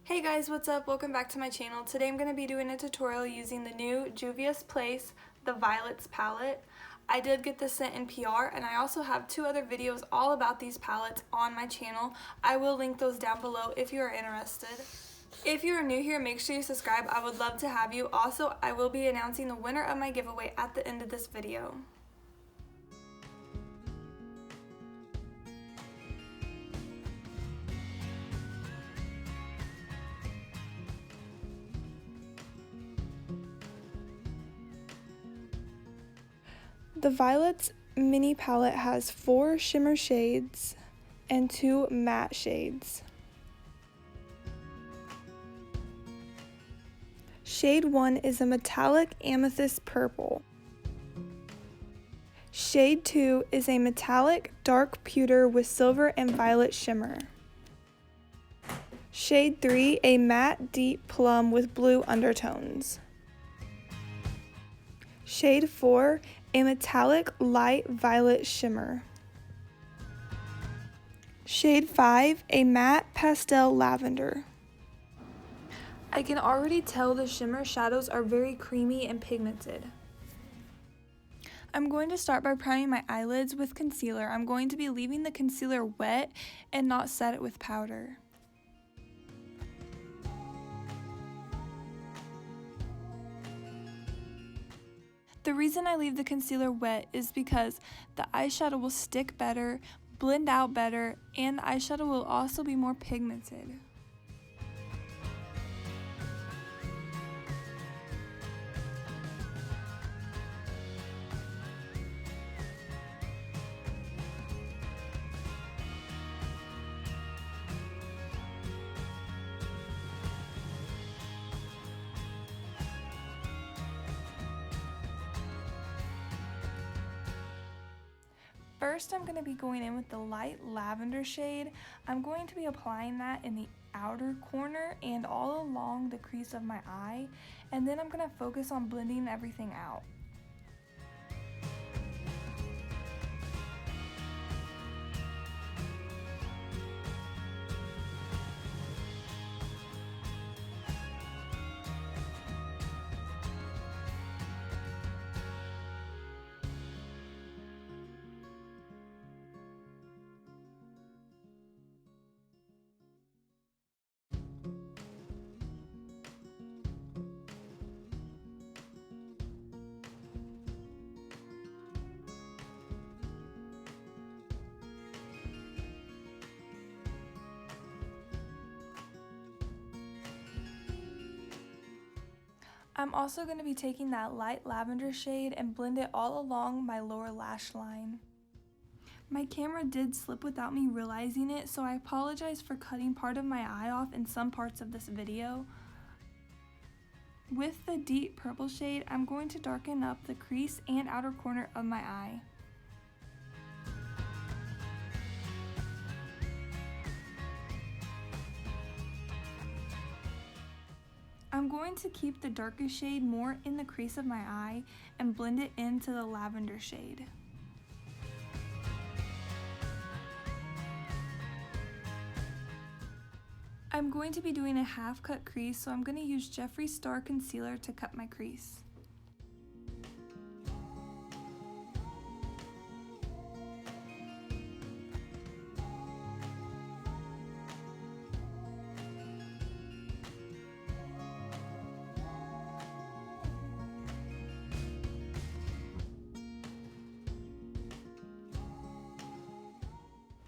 Hey guys, what's up? Welcome back to my channel. Today I'm going to be doing a tutorial using the new JUVIA'S the Violets palette. I did get this sent in PR, and I also have two other videos all about these palettes on my channel. I will link those down below if you are interested. If you are new here, make sure you subscribe. I would love to have you. Also, I will be announcing the winner of my giveaway at the end of this video. The Violets mini palette has 4 shimmer shades and 2 matte shades. Shade 1 is a metallic amethyst purple. Shade 2 is a metallic dark pewter with silver and violet shimmer. Shade 3, a matte deep plum with blue undertones. Shade 4, a metallic light violet shimmer. Shade 5, a matte pastel lavender. I can already tell the shimmer shadows are very creamy and pigmented. I'm going to start by priming my eyelids with concealer. I'm going to be leaving the concealer wet and not set it with powder. The reason I leave the concealer wet is because the eyeshadow will stick better, blend out better, and the eyeshadow will also be more pigmented. First, I'm going to be going in with the light lavender shade. I'm going to be applying that in the outer corner and all along the crease of my eye, and then I'm going to focus on blending everything out. I'm also going to be taking that light lavender shade and blend it all along my lower lash line. My camera did slip without me realizing it, so I apologize for cutting part of my eye off in some parts of this video. With the deep purple shade, I'm going to darken up the crease and outer corner of my eye. I'm going to keep the darkest shade more in the crease of my eye and blend it into the lavender shade. I'm going to be doing a half cut crease, so I'm going to use Jeffree Star concealer to cut my crease.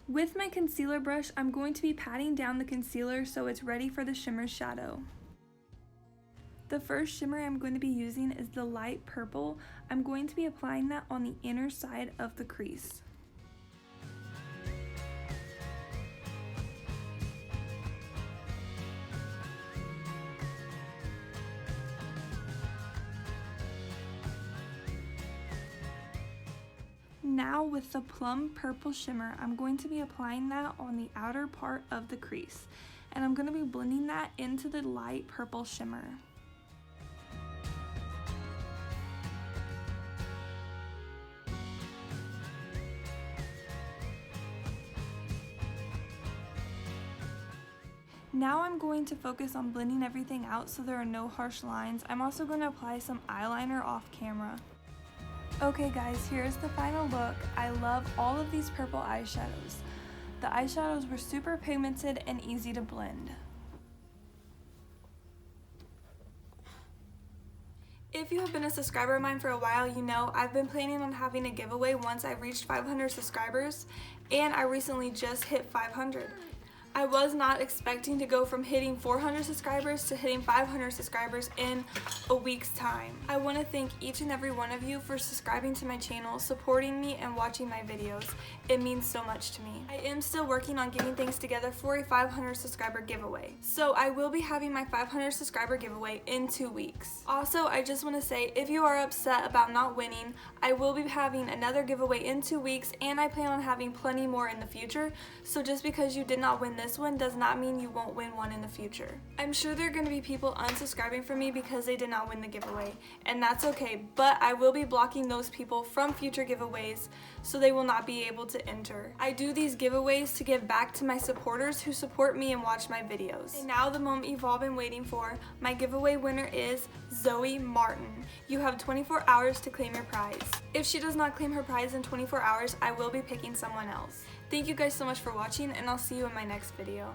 With my concealer brush, I'm going to be patting down the concealer so it's ready for the shimmer shadow. The first shimmer I'm going to be using is the light purple. I'm going to be applying that on the inner side of the crease. Now with the plum purple shimmer, I'm going to be applying that on the outer part of the crease, and I'm going to be blending that into the light purple shimmer. now I'm going to focus on blending everything out so there are no harsh lines. I'm also going to apply some eyeliner off camera. Okay guys, here's the final look. I love all of these purple eyeshadows. The eyeshadows were super pigmented and easy to blend. If you have been a subscriber of mine for a while, you know I've been planning on having a giveaway once I reached 500 subscribers, and I recently just hit 500. I was not expecting to go from hitting 400 subscribers to hitting 500 subscribers in a week's time. I want to thank each and every one of you for subscribing to my channel, supporting me, and watching my videos. It means so much to me. I am still working on getting things together for a 500 subscriber giveaway. So I will be having my 500 subscriber giveaway in 2 weeks. Also, I just want to say, if you are upset about not winning, I will be having another giveaway in 2 weeks, and I plan on having plenty more in the future. So just because you did not win this one does not mean you won't win one in the future. I'm sure there are going to be people unsubscribing from me because they did not win the giveaway, and that's okay, but I will be blocking those people from future giveaways so they will not be able to enter. I do these giveaways to give back to my supporters who support me and watch my videos. And now the moment you've all been waiting for, my giveaway winner is Zoe Martin. You have 24 hours to claim your prize. If she does not claim her prize in 24 hours, I will be picking someone else. Thank you guys so much for watching, and I'll see you in my next video.